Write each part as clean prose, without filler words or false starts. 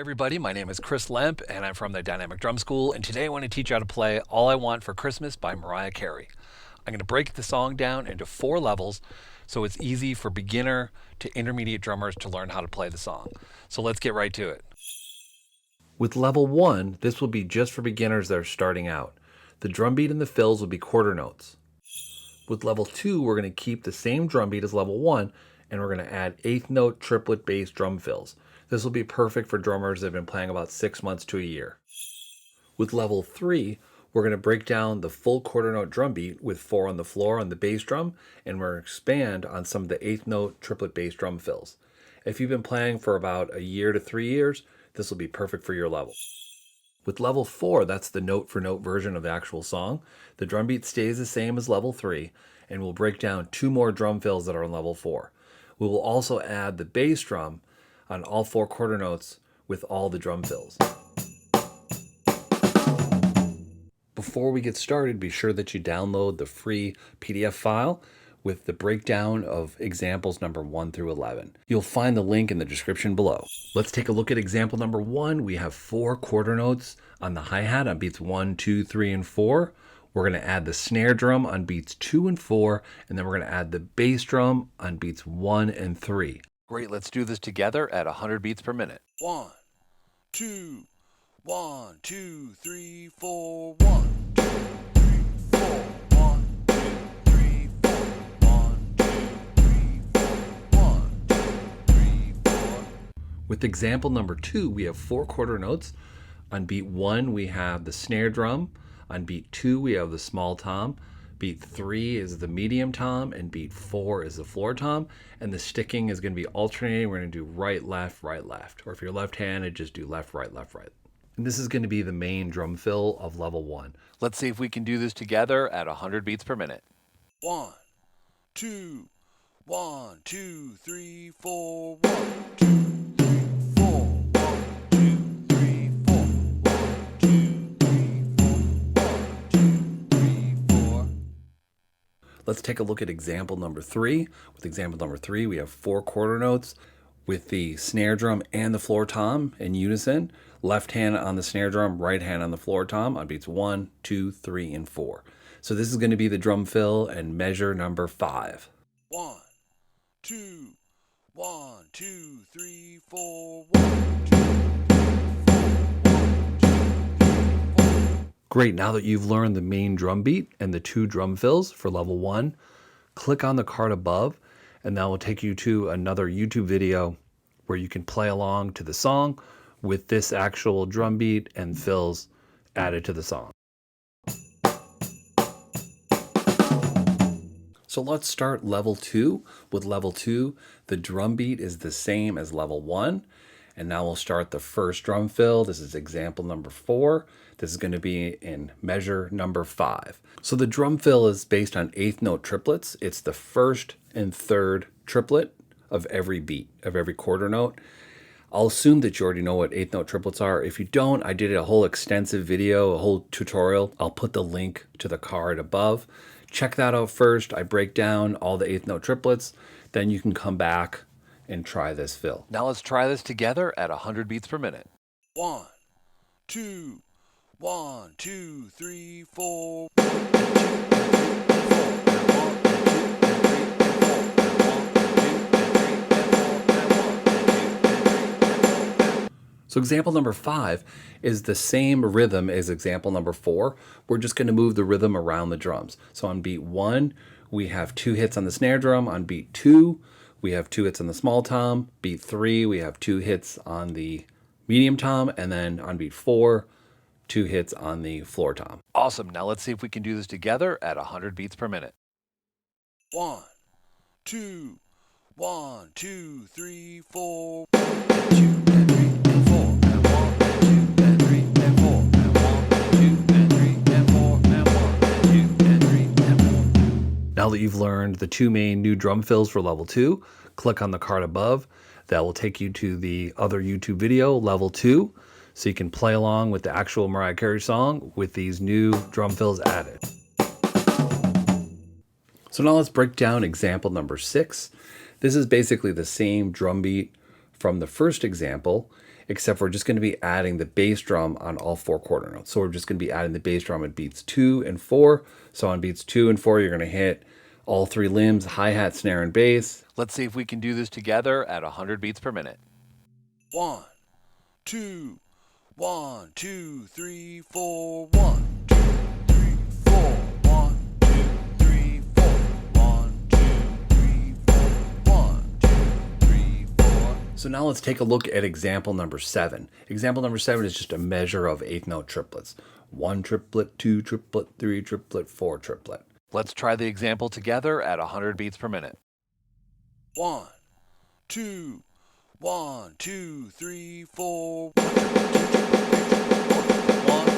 Everybody, my name is Chris Lemp and I'm from the Dynamic Drum School, and today I want to teach you how to play All I Want for Christmas by Mariah Carey. I'm going to break the song down into 4 levels so it's easy for beginner to intermediate drummers to learn how to play the song. So let's get right to it. With level 1, this will be just for beginners that are starting out. The drum beat and the fills will be quarter notes. With level 2, we're going to keep the same drum beat as level 1, and we're going to add 8th note triplet bass drum fills. This will be perfect for drummers that have been playing about 6 months to a year. With level 3, we're going to break down the full quarter note drum beat with 4 on the floor on the bass drum, and we're going to expand on some of the 8th note triplet bass drum fills. If you've been playing for about a year to 3 years, this will be perfect for your level. With level 4, that's the note for note version of the actual song. The drum beat stays the same as level 3, and we'll break down 2 more drum fills that are on level 4. We will also add the bass drum on all 4 quarter notes with all the drum fills. Before we get started, be sure that you download the free PDF file with the breakdown of examples number 1 through 11. You'll find the link in the description below. Let's take a look at example number 1. We have 4 quarter notes on the hi-hat on beats 1, 2, 3, and 4. We're going to add the snare drum on beats 2 and 4, and then we're going to add the bass drum on beats 1 and 3. Great, let's do this together at 100 beats per minute. 1, 2, 1, 2, 3, 4, 1, 2, 3, 4, 1, 2, 3, 4, 1, 2, 3, 4, 1, 2, 3, 4. With example number 2, we have 4 quarter notes. On beat 1, we have the snare drum. On beat 2, we have the small tom. Beat 3 is the medium tom, and beat 4 is the floor tom. And the sticking is going to be alternating. We're going to do right, left, right, left. Or if you're left-handed, just do left, right, left, right. And this is going to be the main drum fill of level 1. Let's see if we can do this together at 100 beats per minute. 1, 2, 1, 2, 3, 4, 1, 2, 3, 4, 1, 2, 3, 4, 1, 2, 3, 4, 1, 2, 3, 4. Let's take a look at example number 3. With example number 3, we have 4 quarter notes with the snare drum and the floor tom in unison. Left hand on the snare drum, right hand on the floor tom on beats 1, 2, 3, and 4. So this is going to be the drum fill and measure number 5. 1, 2, 1, 2, 3, 4, 1, 2, 3, 4, 1, 2, 3, 4. Great, now that you've learned the main drum beat and the 2 drum fills for level 1, click on the card above, and that will take you to another YouTube video where you can play along to the song with this actual drum beat and fills added to the song. So let's start level 2. With level 2, the drum beat is the same as level 1. And now we'll start the first drum fill. This is example number 4. This is going to be in measure number 5. So the drum fill is based on 8th note triplets. It's the first and third triplet of every beat, of every quarter note. I'll assume that you already know what 8th note triplets are. If you don't, I did a whole extensive video, a whole tutorial. I'll put the link to the card above. Check that out first. I break down all the 8th note triplets. Then you can come back and try this fill. Now let's try this together at 100 beats per minute. 1, 2, 1, 2, 3, 4. 1, 2, 3, 4. So example number 5 is the same rhythm as example number 4. We're just going to move the rhythm around the drums. So on beat 1, we have 2 hits on the snare drum. On beat 2, we have 2 hits on the small tom. Beat 3, we have 2 hits on the medium tom. And then on beat 4, 2 hits on the floor tom. Awesome. Now let's see if we can do this together at 100 beats per minute. 1, 2, 1, 2, 3, 4. 1, 2, and 3, and 4. And 1, and 2, and 3, and 4. And 1, and 2, and 3, and 4. And 1, and 2, and 3, and 4. Now that you've learned the 2 main new drum fills for level 2, click on the card above. That will take you to the other YouTube video, level 2, so you can play along with the actual Mariah Carey song with these new drum fills added. So now let's break down example number 6. This is basically the same drum beat from the first example, except we're just going to be adding the bass drum on all 4 quarter notes. So we're just going to be adding the bass drum at beats 2 and 4. So on beats 2 and 4, you're going to hit all 3 limbs, hi-hat, snare, and bass. Let's see if we can do this together at 100 beats per minute. 1, 2, 1, 2, 3, 4, 1, 2, 3, 4, 1, 2, 3, 4, 1, 2, 3, 4, 1, 2, 3, 4. So now let's take a look at example number 7. Example number 7 is just a measure of 8th note triplets. 1 triplet, 2 triplet, 3 triplet, 4 triplet. Let's try the example together at 100 beats per minute. 1, 2, 1, 2, 3, 4, 1, 2, 3, 4, 1, 2,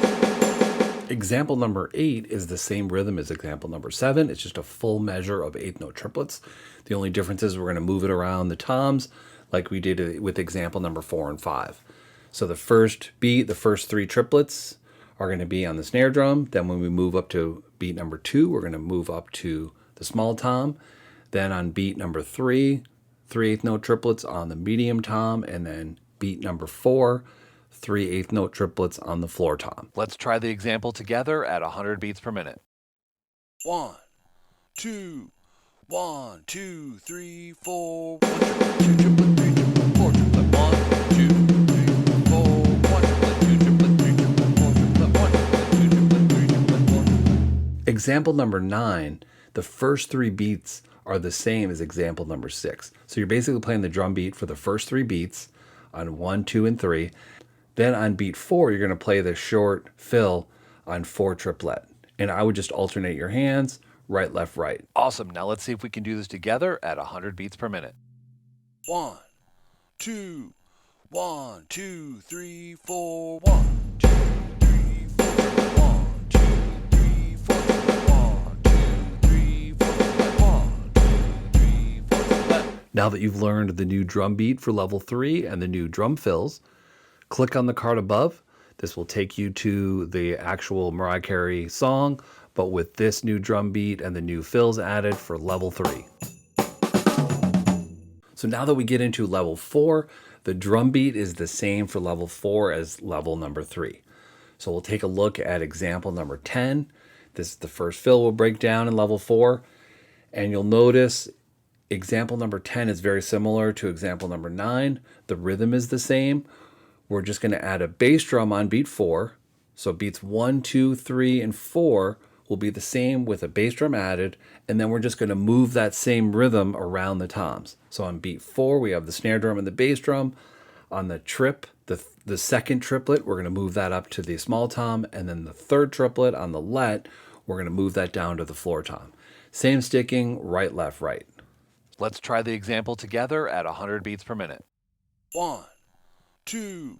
3, 4. Example number 8 is the same rhythm as example number 7. It's just a full measure of 8th note triplets. The only difference is we're going to move it around the toms like we did with example number 4 and 5. So the first beat, the first 3 triplets are going to be on the snare drum. Then when we move up to beat number 2, we're going to move up to the small tom. Then on beat number 3, 3 8th note triplets on the medium tom. And then beat number 4, 3 8th note triplets on the floor tom. Let's try the example together at 100 beats per minute. 1, 2, 1, 2, 3, 4, 1 triplet, 2 triplet, 3 triplet, 4 triplet, 1, 2, 3, 4, 1 triplet, 2 triplet, 3 triplet, 4 triplet, 1 triplet, 2 triplet, 3 triplet, 4 triplet. Example number 9, the first 3 beats are the same as example number 6. So you're basically playing the drum beat for the first 3 beats on 1, 2, and 3. Then on beat 4, you're going to play the short fill on 4 triplet. And I would just alternate your hands, right, left, right. Awesome. Now let's see if we can do this together at 100 beats per minute. 1, 2, 1, 2, 3, 4, 1, 2, 3, 4 triplet, 1, 2, 3, 4 triplet, 1, 2, 3, 4 triplet, 1, 2, 3, 4 triplet. Now that you've learned the new drum beat for level 3 and the new drum fills, click on the card above. This will take you to the actual Mariah Carey song, but with this new drum beat and the new fills added for level 3. So now that we get into level 4, the drum beat is the same for level 4 as level number 3. So we'll take a look at example number 10. This is the first fill we'll break down in level 4. And you'll notice example number 10 is very similar to example number 9. The rhythm is the same. We're just going to add a bass drum on beat 4. So beats 1, 2, 3, and 4 will be the same with a bass drum added. And then we're just going to move that same rhythm around the toms. So on beat 4, we have the snare drum and the bass drum. On the trip, the second triplet, we're going to move that up to the small tom. And then the third triplet on the let, we're going to move that down to the floor tom. Same sticking, right, left, right. Let's try the example together at 100 beats per minute. 1, 2,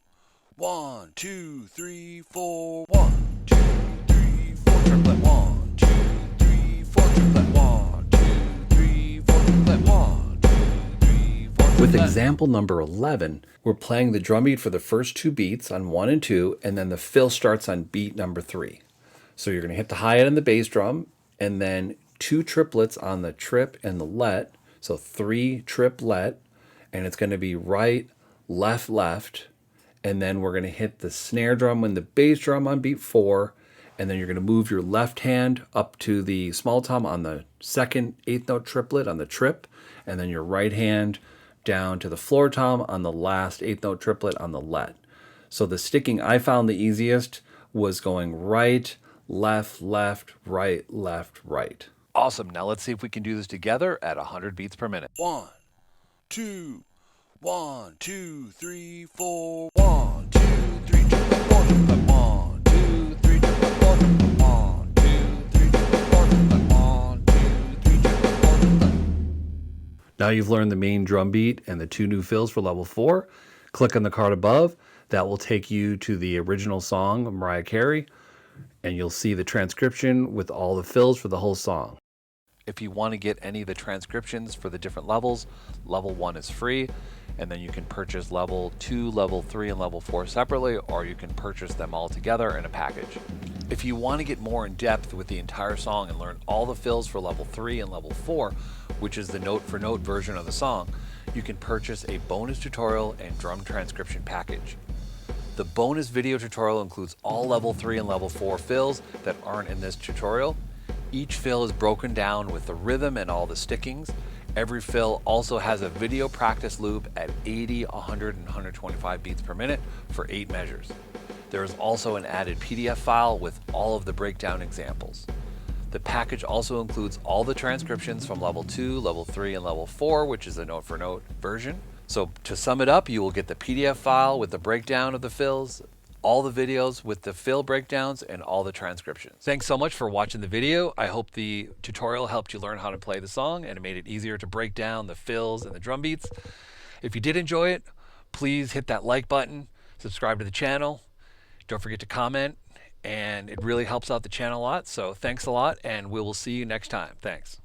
1, 2, 3, 4, 1, 2, 3, 4 triplet, 1, 2, 3, 4 triplet, 1, 2, 3, 4 triplet, 1, 2, 3, 4 triplet. With example number 11, we're playing the drum beat for the first 2 beats on 1 and 2, and then the fill starts on beat number 3. So you're going to hit the hi-hat and the bass drum, and then 2 triplets on the trip and the let, so 3 trip let, and it's going to be right, left, left, and then we're going to hit the snare drum and the bass drum on beat 4, and then you're going to move your left hand up to the small tom on the second 8th note triplet on the trip, and then your right hand down to the floor tom on the last 8th note triplet on the let. So the sticking I found the easiest was going right, left, left, right, left, right. Awesome. Now let's see if we can do this together at 100 beats per minute. 1, 2, 1, 2, 3, 4, 1, 2, 3 triplet, 4 triplet, 1, 2, 3 triplet, 4 triplet, 1, 2, 3 triplet, 4 triplet, 1, 2, 3 triplet, 4 triplet. Now you've learned the main drum beat and the 2 new fills for level 4. Click on the card above. That will take you to the original song of Mariah Carey, and you'll see the transcription with all the fills for the whole song. If you want to get any of the transcriptions for the different levels, level 1 is free, and then you can purchase level 2, level 3, and level 4 separately, or you can purchase them all together in a package. If you want to get more in depth with the entire song and learn all the fills for level 3 and level 4, which is the note-for-note version of the song, you can purchase a bonus tutorial and drum transcription package. The bonus video tutorial includes all level 3 and level 4 fills that aren't in this tutorial. Each fill is broken down with the rhythm and all the stickings. Every fill also has a video practice loop at 80, 100, and 125 beats per minute for 8 measures. There is also an added PDF file with all of the breakdown examples. The package also includes all the transcriptions from level 2, level 3, and level 4, which is the note-for-note version. So to sum it up, you will get the PDF file with the breakdown of the fills, all the videos with the fill breakdowns, and all the transcriptions. Thanks so much for watching the video. I hope the tutorial helped you learn how to play the song and it made it easier to break down the fills and the drum beats. If you did enjoy it, please hit that like button, subscribe to the channel. Don't forget to comment, and it really helps out the channel a lot. So thanks a lot, and we will see you next time. Thanks.